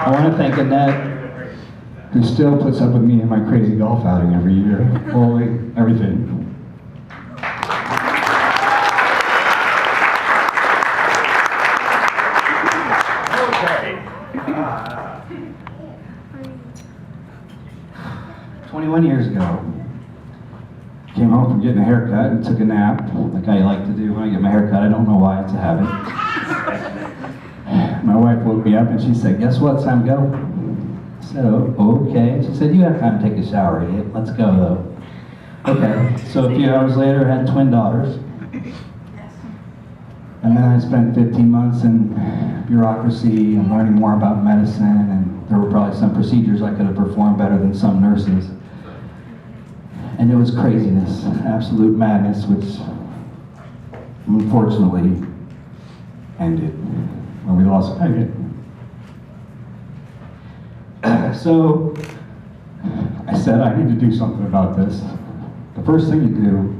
I want to thank Annette, who still puts up with me in my crazy golf outing every year, bowling, everything. Okay. 21 years ago, came home from getting a haircut and took a nap, like I like to do when I get my haircut. I don't know why, it's a habit. My wife woke me up and she said, "Guess what, it's time to go." I said, "Oh, okay." She said, "You have time to take a shower, idiot. Let's go, though." Okay, so a few hours later, I had twin daughters. And then I spent 15 months in bureaucracy and learning more about medicine, and there were probably some procedures I could have performed better than some nurses. And it was craziness, absolute madness, which unfortunately ended when we lost Megan. So I said, I need to do something about this. The first thing you do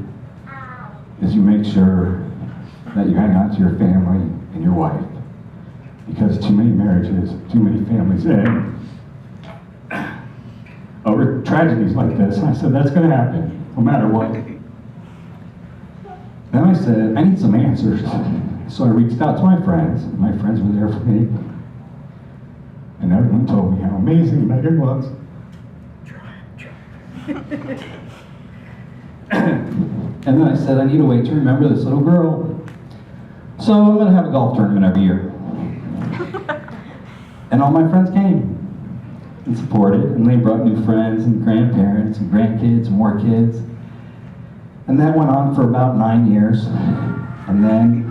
is you make sure that you hang on to your family and your wife, because too many marriages, too many families end over tragedies like this. And I said, that's going to happen, no matter what. Then I said, I need some answers. So I reached out to my friends, and my friends were there for me. And everyone told me how amazing Megan was. And then I said, I need a way to remember this little girl. So I'm going to have a golf tournament every year. And all my friends came and supported, and they brought new friends and grandparents and grandkids and more kids. And that went on for about 9 years. And then,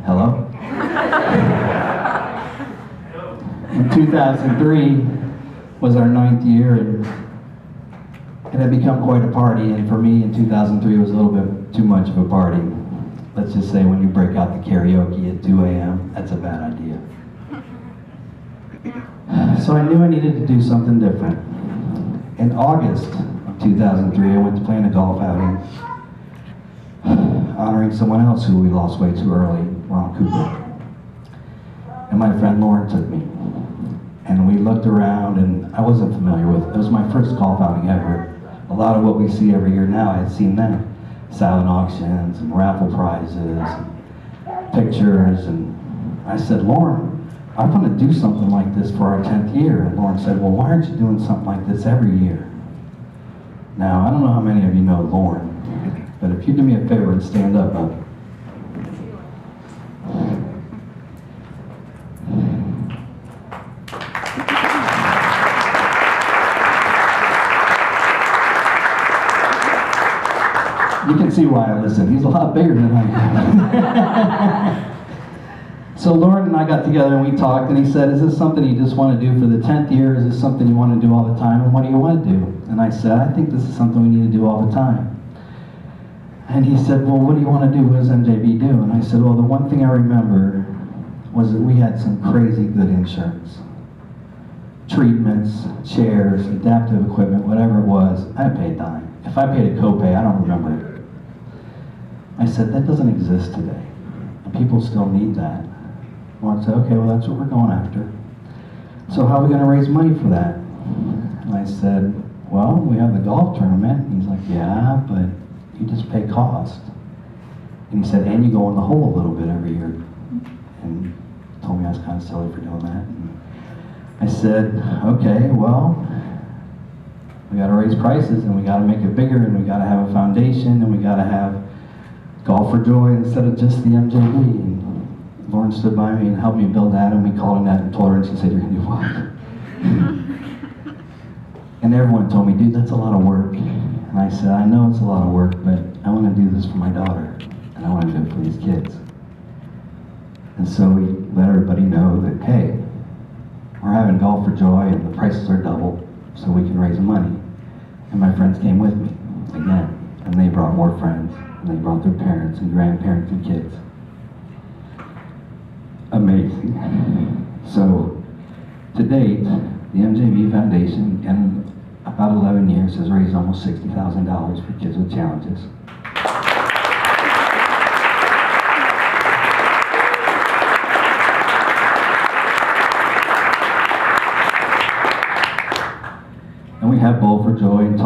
hello? In 2003 was our 9th year, and it had become quite a party. And for me, in 2003, it was a little bit too much of a party. Let's just say when you break out the karaoke at 2 a.m., that's a bad idea. So I knew I needed to do something different. In August of 2003, I went to plan a golf outing, honoring someone else who we lost way too early, Ron Cooper. And my friend Lauren took me. And we looked around, and I wasn't familiar with it. It was my first golf outing ever. A lot of what we see every year now, I had seen then. Silent auctions and raffle prizes and pictures. And I said, Lauren, I want to do something like this for our 10th year. And Lauren said, well, why aren't you doing something like this every year? Now, I don't know how many of you know Lauren, but if you do me a favor and stand up, you can see why I listen. He's a lot bigger than I am. So Lauren and I got together and we talked, and he said, is this something you just want to do for the 10th year? Is this something you want to do all the time? And what do you want to do? And I said, I think this is something we need to do all the time. And he said, well, what do you want to do? What does MJB do? And I said, well, the one thing I remember was that we had some crazy good insurance. Treatments, chairs, adaptive equipment, whatever it was, I paid a dime. If I paid a copay, I don't remember it. I said, that doesn't exist today. And people still need that. Well, I said, okay, well, that's what we're going after. So how are we going to raise money for that? And I said, well, we have the golf tournament. And he's like, yeah, but you just pay cost. And he said, and you go in the hole a little bit every year. And told me I was kind of silly for doing that. And I said, okay, well, we got to raise prices, and we got to make it bigger, and we got to have a foundation, and we got to have Golf for Joy instead of just the MJB. And Lauren stood by me and helped me build that, and we called Annette and told her, and she said, you're going to do what? And everyone told me, dude, that's a lot of work. And I said, I know it's a lot of work, but I want to do this for my daughter, and I want to do it for these kids. And so we let everybody know that, hey, we're having Golf for Joy, and the prices are double, so we can raise money. And my friends came with me, again, and they brought more friends, and they brought their parents and grandparents and kids. Amazing. So, to date, the MJB Foundation, in about 11 years, has raised almost $60,000 for kids with challenges.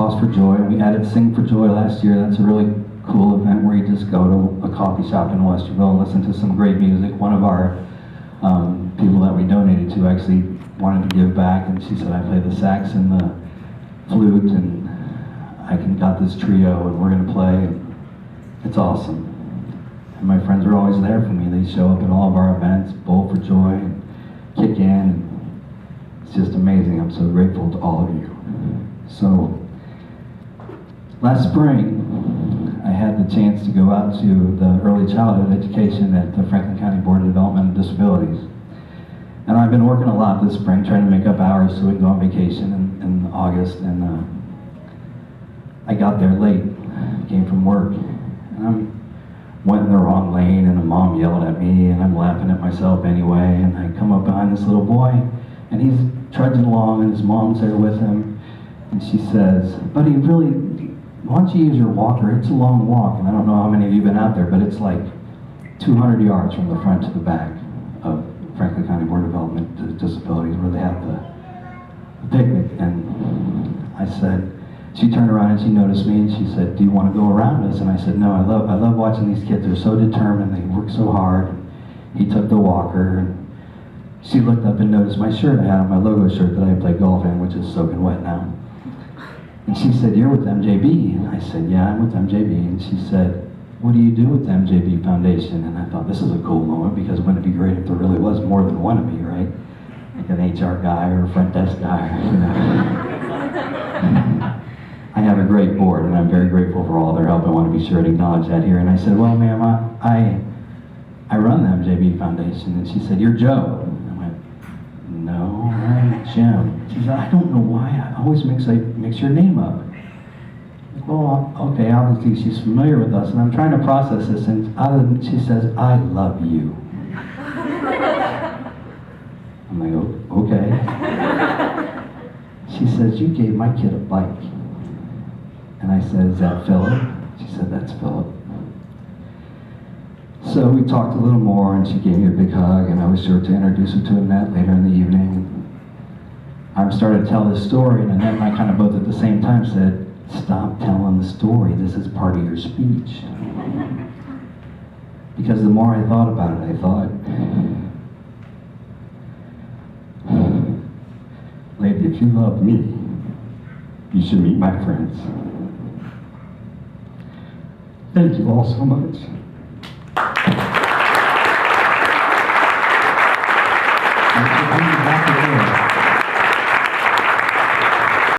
Cause for Joy, and we added Sing for Joy last year. That's a really cool event where you just go to a coffee shop in Westerville and listen to some great music. One of our people that we donated to actually wanted to give back, and she said, I play the sax and the flute, and I got this trio, and we're going to play. It's awesome. And my friends are always there for me. They show up at all of our events, Bowl for Joy, and Kick In. And it's just amazing. I'm so grateful to all of you. So, last spring, I had the chance to go out to the early childhood education at the Franklin County Board of Development and Disabilities. And I've been working a lot this spring, trying to make up hours so we can go on vacation in August. And I got there late, came from work, and I went in the wrong lane, and a mom yelled at me, and I'm laughing at myself anyway. And I come up behind this little boy, and he's trudging along, and his mom's there with him. And she says, buddy, really, why don't you use your walker? It's a long walk. And I don't know how many of you have been out there, but it's like 200 yards from the front to the back of Franklin County Board of Development Disabilities, where they have the picnic. And I said, she turned around and she noticed me, and she said, do you want to go around us? And I said, no, I love watching these kids. They're so determined. They work so hard. He took the walker, and she looked up and noticed my shirt I had on, my logo shirt that I play golf in, which is soaking wet now. And she said, you're with MJB. And I said, yeah, I'm with MJB. And she said, what do you do with the MJB Foundation? And I thought, this is a cool moment, because wouldn't it be great if there really was more than one of me, right? Like an HR guy or a front desk guy, you know. I have a great board, and I'm very grateful for all their help. I want to be sure to acknowledge that here. And I said, well, ma'am, I run the MJB Foundation. And she said, you're Joe. And I went, no, I'm Jim. She said, I don't know why. I always mix your name up. Well, okay, obviously she's familiar with us, and I'm trying to process this, and she says, I love you. I'm like, oh, okay. She says, you gave my kid a bike. And I said, is that Philip? She said, that's Philip. So we talked a little more, and she gave me a big hug, and I was sure to introduce her to Annette later in the evening. I started to tell this story, and Annette and I kind of both at the same time said, stop telling the story. This is part of your speech. Because the more I thought about it, I thought, lady, if you love me, you should meet my friends. Thank you all so much. Thank you.